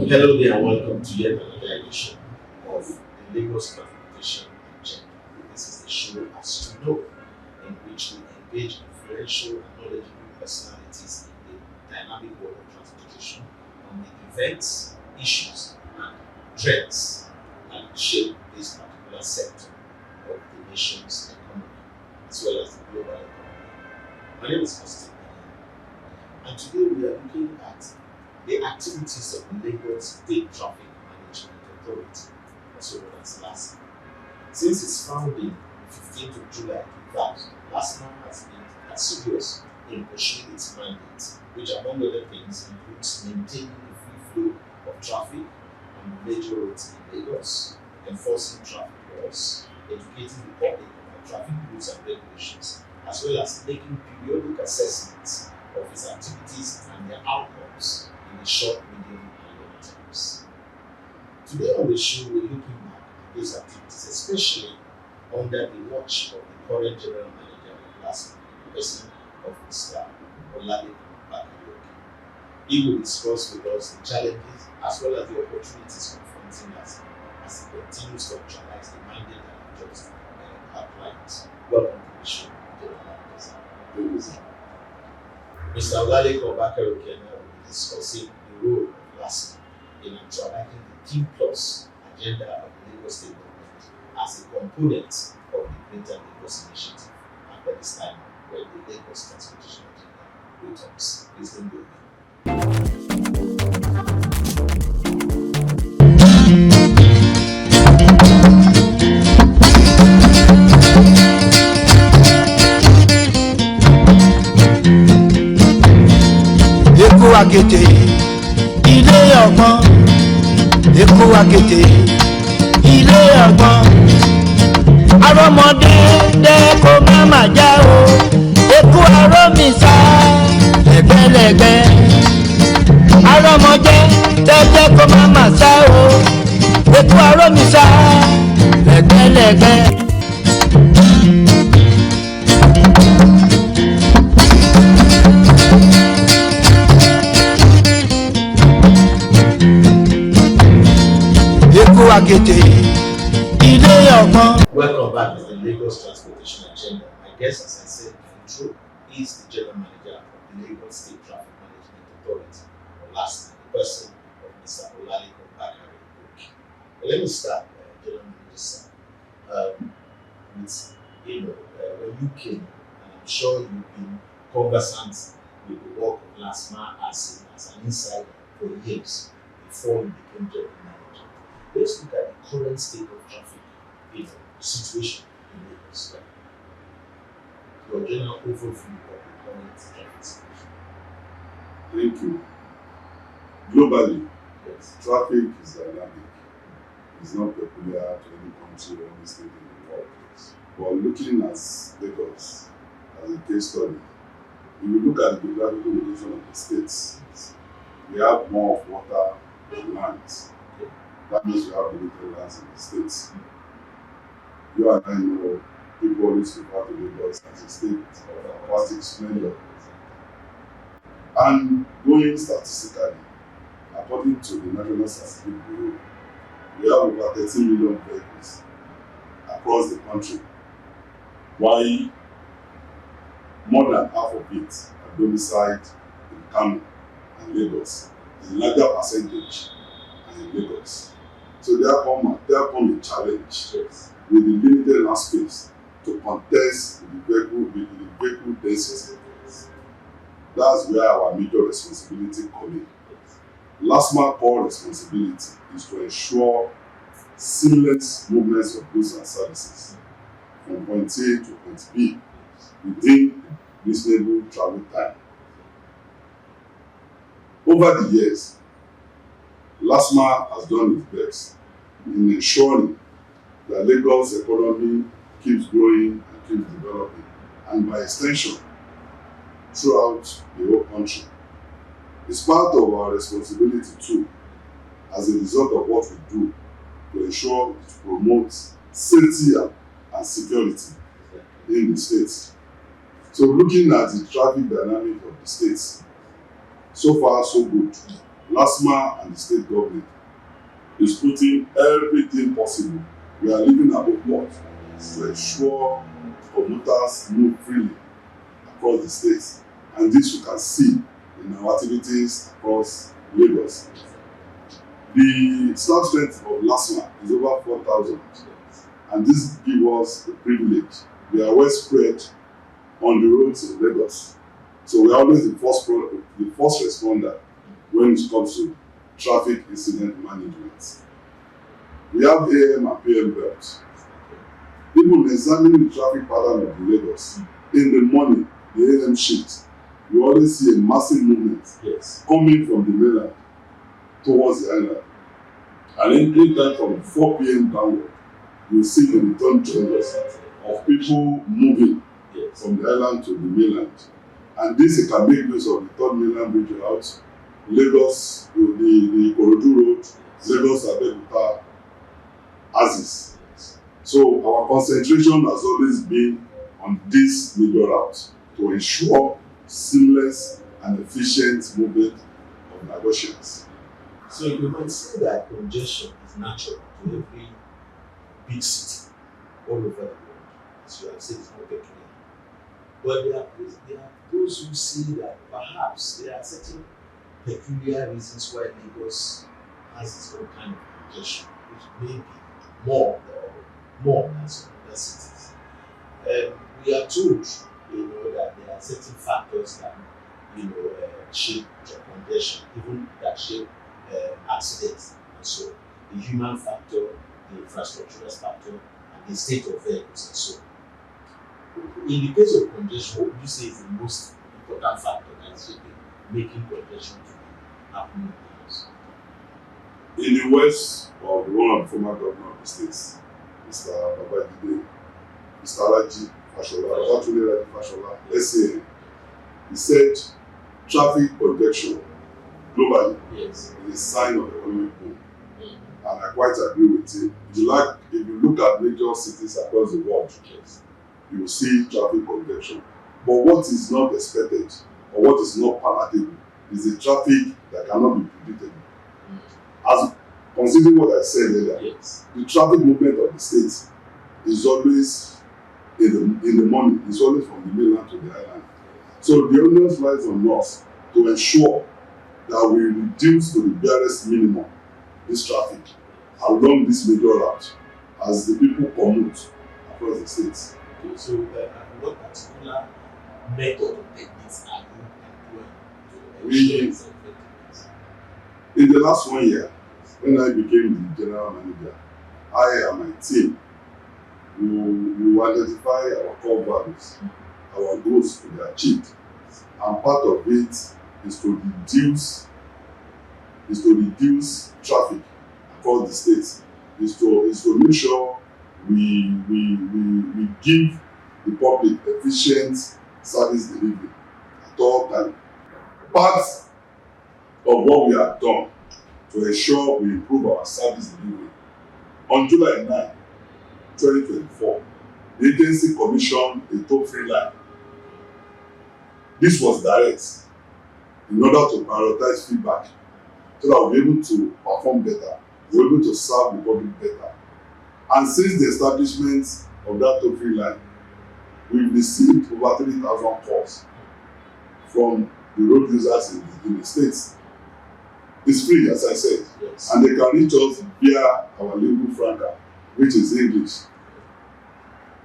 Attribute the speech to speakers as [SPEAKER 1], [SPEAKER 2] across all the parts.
[SPEAKER 1] Hello there and welcome to yet another edition of the Lagos Transportation Agenda. This is the show As to Know, in which we engage influential and knowledgeable personalities in the dynamic world of transportation on the events, issues, and trends that shape this particular sector of the nation's economy, as well as the global economy. My name is Austin, and today we are looking at the activities of the Lagos State Traffic Management Authority, also known as LASMA. Since its founding on 15th of July 2000, LASMA has been assiduous in pursuing its mandate, which among other things includes maintaining the free flow of traffic on the major roads in Lagos, enforcing traffic laws, educating the public about traffic rules and regulations, as well as making periodic assessments of its activities and their outcomes in the short, medium, and long terms. Today on the show, we're looking back at those activities, especially under the watch of the current General Manager of LASMA, the person of Mr. Olalekan Bakayoke. He will discuss with us the challenges as well as the opportunities confronting LASMA as it continues to actualize the mandate that I've just outlined. Welcome to the show, General Manager. Mr. Olalekan Bakayoke and I will be discussing the role of LASMA in actualizing the Team Plus agenda of the Lagos State Government as a component of the Greater Lagos Initiative after this time when the Lagos Transportation Agenda returns. Please don't go away.
[SPEAKER 2] Èkó Àkété ilé ọgbọ́n, Èkó Àkété ilé ọgbọ́n, arọ́mọdé dẹ́kọ̀ máma já o, Èkó arọ́mísà lẹ́gbẹ́lẹ́gbẹ́, arọ́mọdé dẹ́kọ̀ máma sá o, Èkó arọ́mísà lẹ́gbẹ́lẹ́gbẹ́.
[SPEAKER 1] Welcome back to the Lagos Transportation Agenda. My guest, as I said in the intro, is the General Manager of the Lagos State Traffic Management Authority, or LASMA, the person of Mr. Olalekan Bakayoke. Let me start, General Manager, sir, with, when you came, and I'm sure you've been conversant with the work of LASMA as an insider for years before you became General Manager. Let's look at the current state of traffic situation in Lagos. Your general overview of the current traffic situation.
[SPEAKER 3] Thank you. Globally,
[SPEAKER 1] Yes.
[SPEAKER 3] traffic is dynamic. It's not peculiar to any country or any state in the world. But looking at Lagos as a case study, if you look at the geographical location of the states, we have more of water than land. That means you have limited lands in the states. You and I know people always refer to Lagos as a state of aquatic splendor. And going statistically, according to the National Statistics Bureau, we have over 13 million vehicles across the country, while more than half of it are domiciled in Kano and Lagos. The larger percentage are in Lagos. So there come a challenge with the limited land space to contest with the vehicle density. That's where our major responsibility comes in. LASMA core responsibility is to ensure seamless movements of goods and services from point A to point B within reasonable travel time. Over the years, LASMA has done its best in ensuring that Lagos' economy keeps growing and keeps developing, and by extension, throughout the whole country. It's part of our responsibility too, as a result of what we do, to ensure to promote safety and security in the states. So looking at the traffic dynamic of the states, so far so good. LASMA and the state government is putting everything possible. We are living above board to ensure commuters move freely across the states. And this you can see in our activities across Lagos. The staff strength of LASMA is over 4,000, and this gives us the privilege. We are well spread on the roads in Lagos. So we are always the first responder when it comes to traffic incident management. We have AM and PM belts. Even examining the traffic pattern of Lagos, in the morning, the AM shift, you always see a massive movement coming from the mainland towards the island. And any time from 4 p.m. downward, you see the return journeys of people moving from the island to the mainland. And this can make use of the third mainland bridge route, Lagos, the Ikorodu Road, Lagos Abeokuta axis. So our concentration has always been on this major route to ensure seamless and efficient movement of Lagosians.
[SPEAKER 1] So you might say that congestion is natural to every big city all over the world. As you have said, it's not peculiar. But there are those who see that perhaps there are certain peculiar reasons why Lagos has its own kind of congestion, which may be more than some other cities. We are told, that there are certain factors that, shape congestion, even that shape accidents and so on. The human factor, the infrastructural factor, and the state of vehicles and so on. In the case of congestion, what would you say is the most important factor that is making congestion to be happening in the house?
[SPEAKER 3] In the west of one of the former governor of the states, Mr. Babajide, Mr. Alaji Fashola, let's say, he said traffic congestion globally is a sign of economic boom. And I quite agree with him. If you look at major cities across the world, you will see traffic congestion. But what is not expected or what is not palatable is the traffic that cannot be predictable. As considering what I said earlier, the traffic movement of the state is always in the morning, is always from the mainland to the island. So the onus lies on us to ensure that we reduce to the barest minimum this traffic along this major route as the people commute across the states.
[SPEAKER 1] Okay, so what particular method or techniques are you employing to ensure effectiveness?
[SPEAKER 3] In the last 1 year, when I became the general manager, I and my team will identify our core values, our goals to be achieved, and part of it is to reduce traffic across the states. Is to make sure we give the public efficient service delivery at all times. Part of what we have done to ensure we improve our service delivery. On July 9, 2024, the agency commissioned a toll-free line. This was direct in order to prioritize feedback so that we'll be able to perform better, we'll be able to serve the public better. And since the establishment of that toll-free line, we've received over 3,000 calls from the road users in the states. It's free, as I said, and they can reach us via our lingua franca, which is English.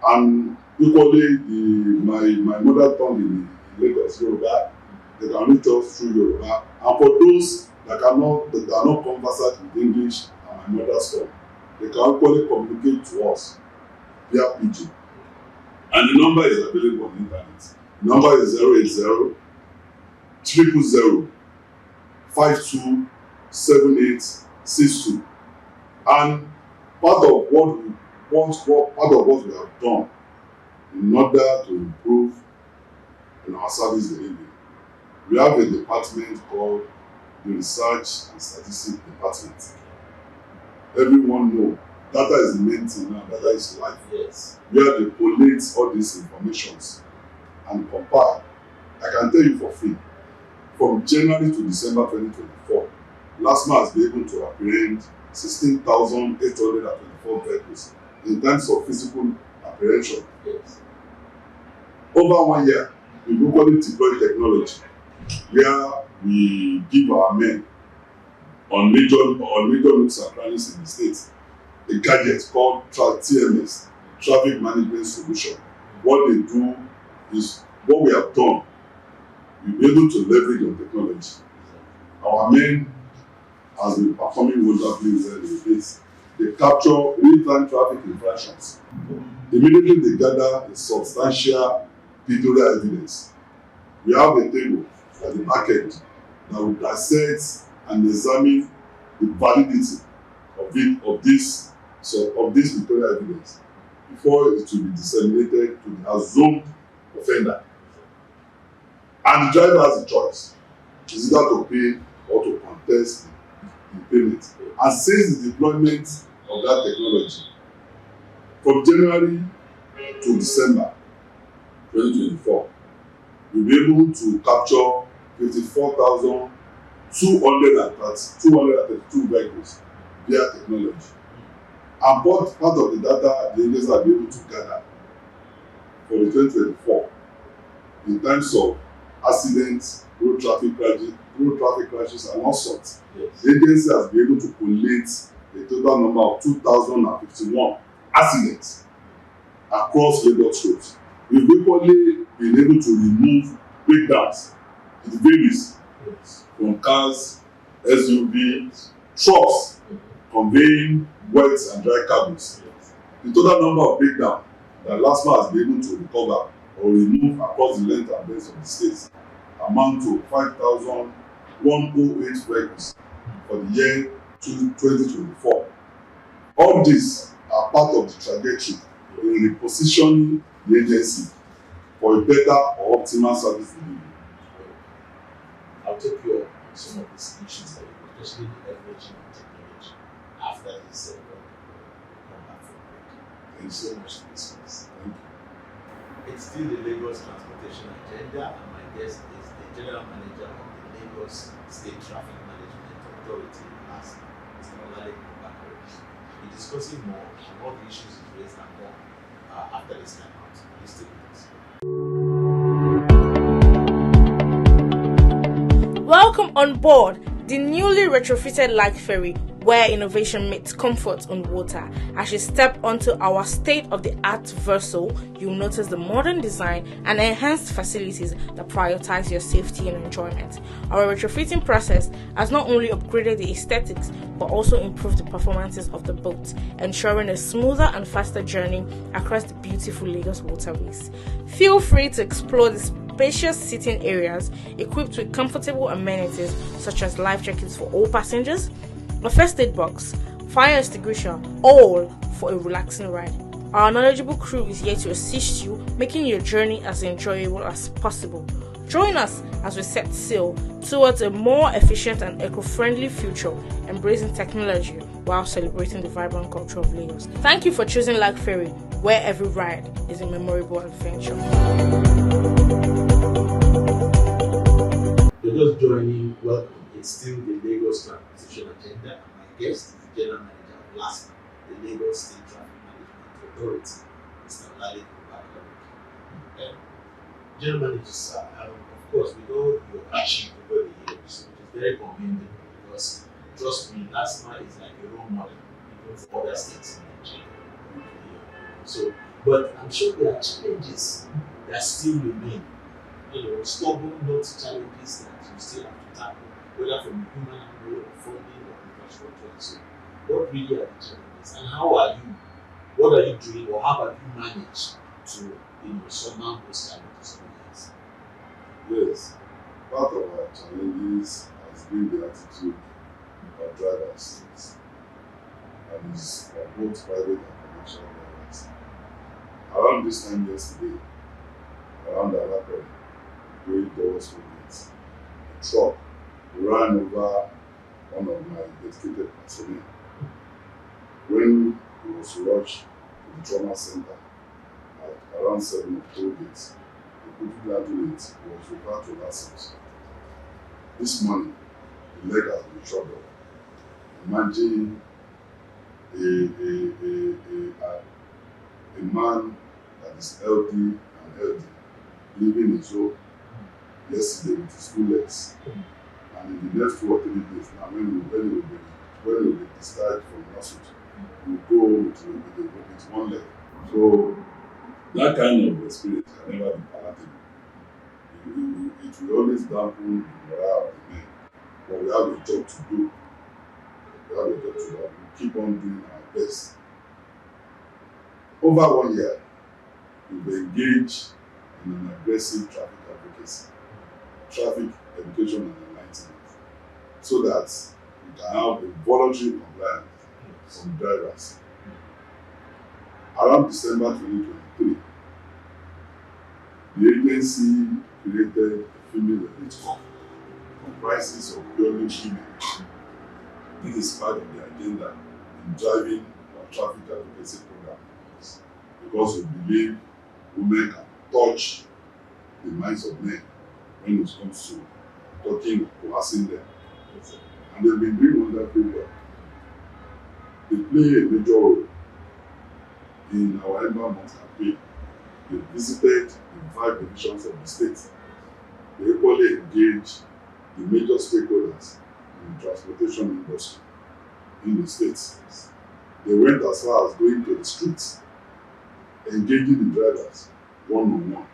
[SPEAKER 3] And equally, my mother tongue in Lagos, Yoruba, they can reach us through Yoruba. And for those that are not conversant with English and my mother's tongue, they can equally communicate to us via pidgin. And the number is available on the internet. The number is 080 000 527862. And part of what we have done in order to improve in our service delivery, we have a department called the Research and Statistics Department. Everyone knows data is the main thing now, data is life. Where they collate all these informations and compile. I can tell you for free, from January to December 2024, LASTMA has been able to apprehend 16,824 vehicles in terms of physical apprehension.
[SPEAKER 1] Yes.
[SPEAKER 3] Over 1 year, we locally deploy technology where we give our men on major routes and crannies in the state a gadget called TMS, Traffic Management Solution. What they do is, what we have done, we'll be able to leverage on technology. Our men has been performing wonderfully well in this. They capture real-time traffic infractions. Immediately they gather a substantial pictorial evidence. We have a table at the back end that will dissect and examine the validity of this pictorial evidence before it will be disseminated to the assumed offender. And the driver has a choice. Is either to pay or to contest the payment. And since the deployment of that technology, from January to December 2024, we'll be able to capture 54,232 vehicles via technology. And part of the data the agencies will be able to gather for the 2024 in terms of accidents, road traffic crashes, and all sorts.
[SPEAKER 1] Yes.
[SPEAKER 3] The agency has been able to collate a total number of 2,051 accidents across Lagos roads. We've equally been able to remove breakdowns. It varies from cars, SUVs, trucks conveying wet and dry cargoes. The total number of breakdowns that LASTMA has been able to recover or remove across the length and breadth of the state amount to 5,108 vehicles for the year 2024. All these are part of the trajectory in repositioning the agency for a better or optimal service delivery.
[SPEAKER 1] I'll take you on some of these issues that you especially the leveraging of technology after this come back from break. Thank you so much for this class.
[SPEAKER 3] Thank you.
[SPEAKER 1] It's still the Lagos Transportation Agenda, and my guest is the General Manager of the Lagos State Traffic Management Authority, LASTMA, Mr. Olale Bakare. We're discussing more on all the issues he's raised and more after this time out. Please stay with us.
[SPEAKER 4] Welcome on board the newly retrofitted Light Ferry, where innovation meets comfort on water. As you step onto our state-of-the-art vessel, you'll notice the modern design and enhanced facilities that prioritize your safety and enjoyment. Our retrofitting process has not only upgraded the aesthetics, but also improved the performances of the boat, ensuring a smoother and faster journey across the beautiful Lagos waterways. Feel free to explore the spacious sitting areas equipped with comfortable amenities such as life jackets for all passengers, a first aid box, fire extinguisher, all for a relaxing ride. Our knowledgeable crew is here to assist you, making your journey as enjoyable as possible. Join us as we set sail towards a more efficient and eco-friendly future, embracing technology while celebrating the vibrant culture of Lagos. Thank you for choosing Light Ferry, where every ride is a memorable adventure.
[SPEAKER 1] You're just joining, welcome. It's still the Lagos Transportation Agenda, and my guest is the General Manager of LASTMA, the Lagos State Traffic Management Authority, Mr. Olale Bakare. General Manager, sir, of course, we know your achieved over the years, which is very commendable because, trust me, LASTMA is like a role model even for other states in Nigeria. So, but I'm sure there are challenges that still remain. Stubborn not challenges that you still have to tackle, whether from human angle or funding or infrastructure and so on. What really are the challenges, and what are you doing, or how have you managed to surmount those challenges?
[SPEAKER 3] Yes, part of our challenges has been the attitude of drivers, and it's for both private and commercial drivers. Around this time yesterday, around the Alapere, during those moments, a truck ran over one of my dedicated personnel. When he was rushed to the trauma center at around 7 o'clock, he couldn't handle it. He was referred to LASTMA. This morning, the leg has been chopped off. Imagine a man that is healthy, living his home yesterday with his full legs. And in the next 2 or 3 days, now when he will be discharged from hospital, he will go home with one leg. So that kind of experience can never be palatable. It will always dampen the morale of the men. But we have a job to do. We keep on doing our best. Over 1 year, we've engaged in an aggressive traffic advocacy, traffic education and enlightenment, so that we can have a voluntary compliance from drivers. Around December 2023, the agency created a female elite corps comprises of purely women. This is part of the agenda in driving our traffic advocacy program, because we believe women can touch the minds of men when it comes to talking, coercing them. And they've been doing wonderfully well. They play a major role in our Ember Month campaign. They visited the 5 divisions of the state. They equally engaged the major stakeholders in the transportation industry in the states. They went as far as going to the streets, engaging the drivers one-on-one,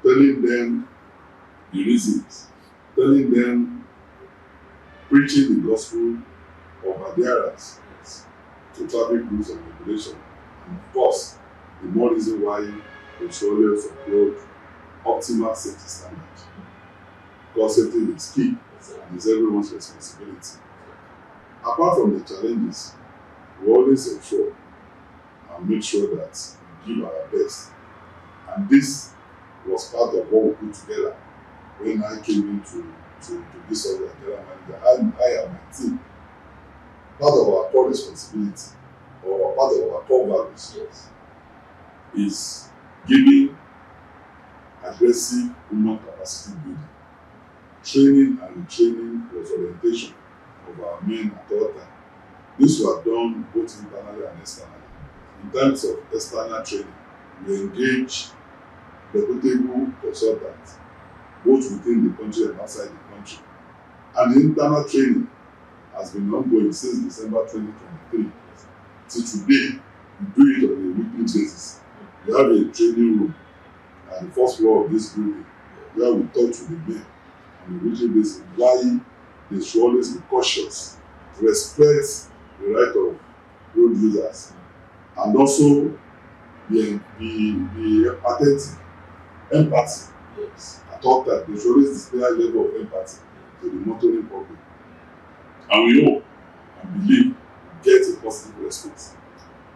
[SPEAKER 3] telling them the reasons, telling them, preaching the gospel of adherence to traffic rules and regulation. And of course, the more reason why we should always uphold optimal safety standards. Because safety is key and is everyone's responsibility. Apart from the challenges, we always ensure and make sure that we give our best. And this was part of what we put together when I came into this as general manager. I and my team, part of our core responsibility or part of our core values is giving aggressive human capacity building, training and retraining plus orientation of our men at all times. This was done both internally and externally. In terms of external training, we engage reputable consultants both within the country and outside the country. And the internal training has been ongoing since December 2023. Till today, we do it on a weekly basis. We have a training room at the first floor of this building where we talk to the men on a weekly basis why they should always be cautious, respect the right of road users, and also be empathetic. Empathy. At all times, they should always display a level of empathy to the motoring public. And we hope and believe we get a positive response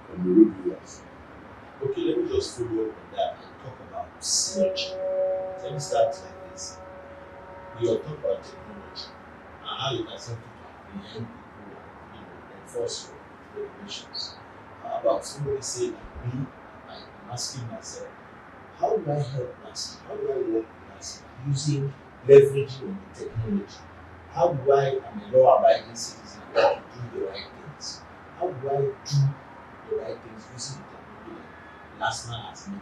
[SPEAKER 3] from the road users.
[SPEAKER 1] Okay, let me just follow up on that and talk about synergy. Let me start like this. You are talking about technology and how you can help people apprehend people, enforce your regulations. How about somebody saying that I'm asking myself, how do I help NASCA? How do I work with NASCA using leveraging on the technology? How do I, I'm a law-abiding citizen, how to do the right things? How do I do the right things using the technology like NASCA has made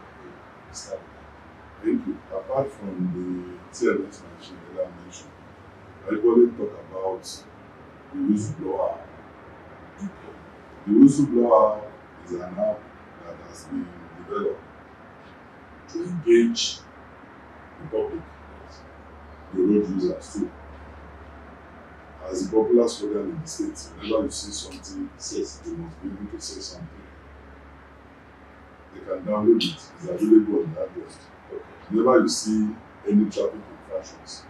[SPEAKER 1] available?
[SPEAKER 3] Thank you. Apart from the TLS machine that I mentioned, I equally talk about the whistleblower. The whistleblower is an app that has been developed to engage the public, the road users too. As a popular slogan in the States, whenever you see something, you must be able to say something. They can download it, it's available on the address. Whenever you see any traffic infractions,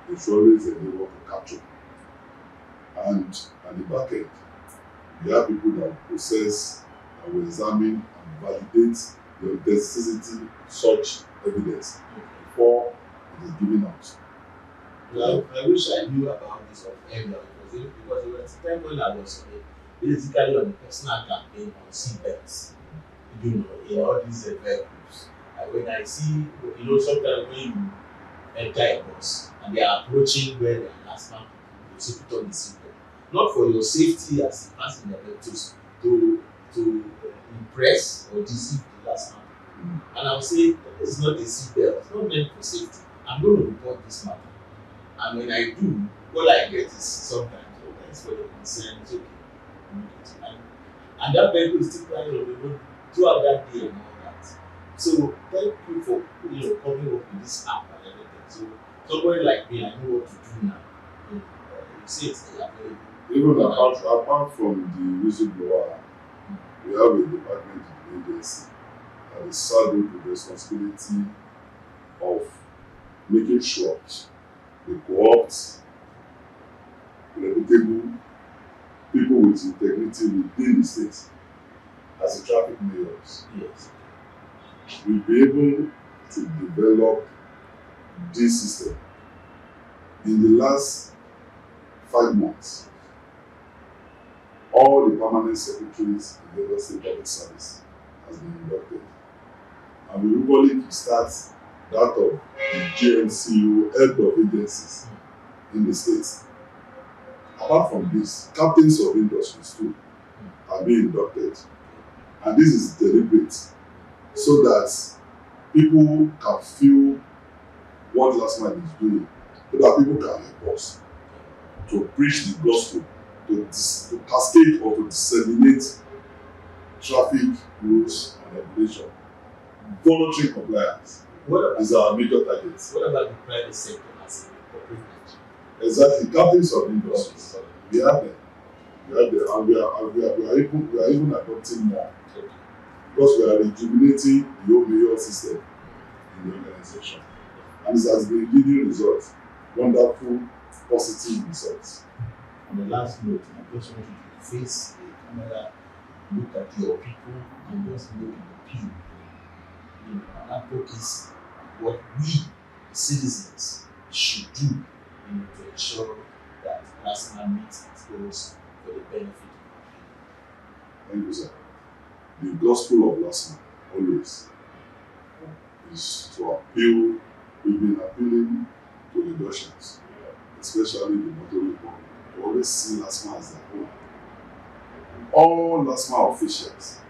[SPEAKER 3] they should always endeavor to capture. And at the back end, we have people that will process and will examine and validate the authenticity of such evidence before it is given out.
[SPEAKER 1] Well, I wish I knew about this earlier because it was a time when I was basically on a personal campaign on seatbelts, in all these vehicles. And when I see, sometimes when you enter a bus and they are approaching where they are last man, they say put on the seatbelt. not for your safety as a passenger, but to impress or deceive the last man. And I'll say this is not a seatbelt, it's not meant for safety. I'm going to report this matter. And when I do, all I get is sometimes, oh, thanks for the concern, it's okay. And that vehicle is still flying on the road throughout that day and all that. So thank you for coming up with this app and everything. So somebody like me, I know what to do now. You see it's available.
[SPEAKER 3] Even apart from the whistleblower, we have a department in the agency that is saddled with the responsibility of making sure they co-opt reputable people with integrity within the state as the traffic mayors.
[SPEAKER 1] Yes.
[SPEAKER 3] We'll be able to develop this system. In the last 5 months, all the permanent secretaries in Lagos State Public Service has been inducted. And we usually start that of the GMCU, head of agencies in the state. Apart from this, captains of industries too are being inducted. And this is deliberate so that people can feel what LASTMA is doing, so that people can help us to preach the gospel, to cascade or to disseminate traffic rules and regulation. Voluntary compliance is our major target.
[SPEAKER 1] What about the private sector as a corporate nature?
[SPEAKER 3] Exactly, captains of industries. We have them. And we are even adopting more.
[SPEAKER 1] Okay.
[SPEAKER 3] Because we are rejuvenating the overall system in the organization. And it has been giving results, wonderful, positive results.
[SPEAKER 1] On the last note, I just want you to face the camera, look at your people, and just look at the people. And advocacy, what we, the citizens, should do to ensure that LASTMA meets its goals for the benefit of our people.
[SPEAKER 3] Thank you, sir. The gospel of LASTMA always is to appeal. We've been appealing to the Russians, especially the motorist public, to always see LASTMA as their home. All LASTMA officials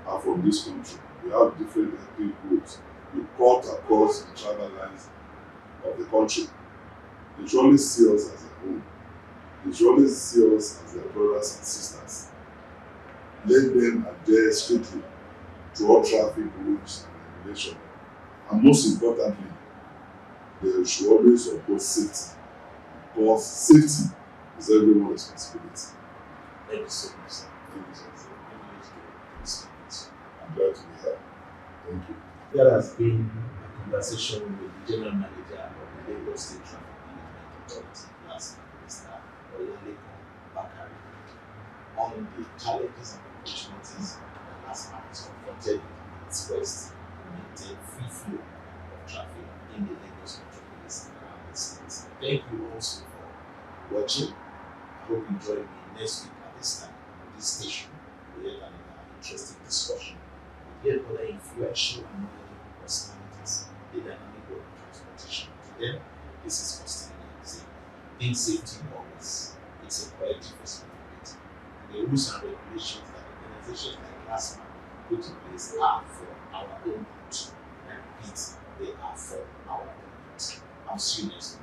[SPEAKER 3] are from this country. We have different ethnic groups. We cut across the tribal lines of the country. They should always see us as their home. They should always see us as their brothers and sisters. Let them adhere strictly to all traffic rules and regulations. And most importantly, they should always uphold safety, because safety is everyone's responsibility.
[SPEAKER 1] Thank you so much, sir.
[SPEAKER 3] Thank you, sir.
[SPEAKER 1] Thank
[SPEAKER 3] I'm glad to be here. Thank you.
[SPEAKER 1] There has been a conversation with the General Manager of the Lagos State Traffic Management Authority, LASTMA, Mr. Olaleko Bakari, on the challenges and opportunities that LASTMA has confronted in its quest to maintain free flow of traffic in the Lagos metropolis and around the state. Thank you also for watching. I hope you join me next week at this time on this station for yet another interesting discussion with yet other influential and knowledgeable personalities in the dynamic world of transportation. To them, this is Constantine saying, think safety always. It's a collective responsibility. And the rules and regulations that organizations like LASTMA put in place are for our own good. And repeat, they are for our benefit. I'll see you next week.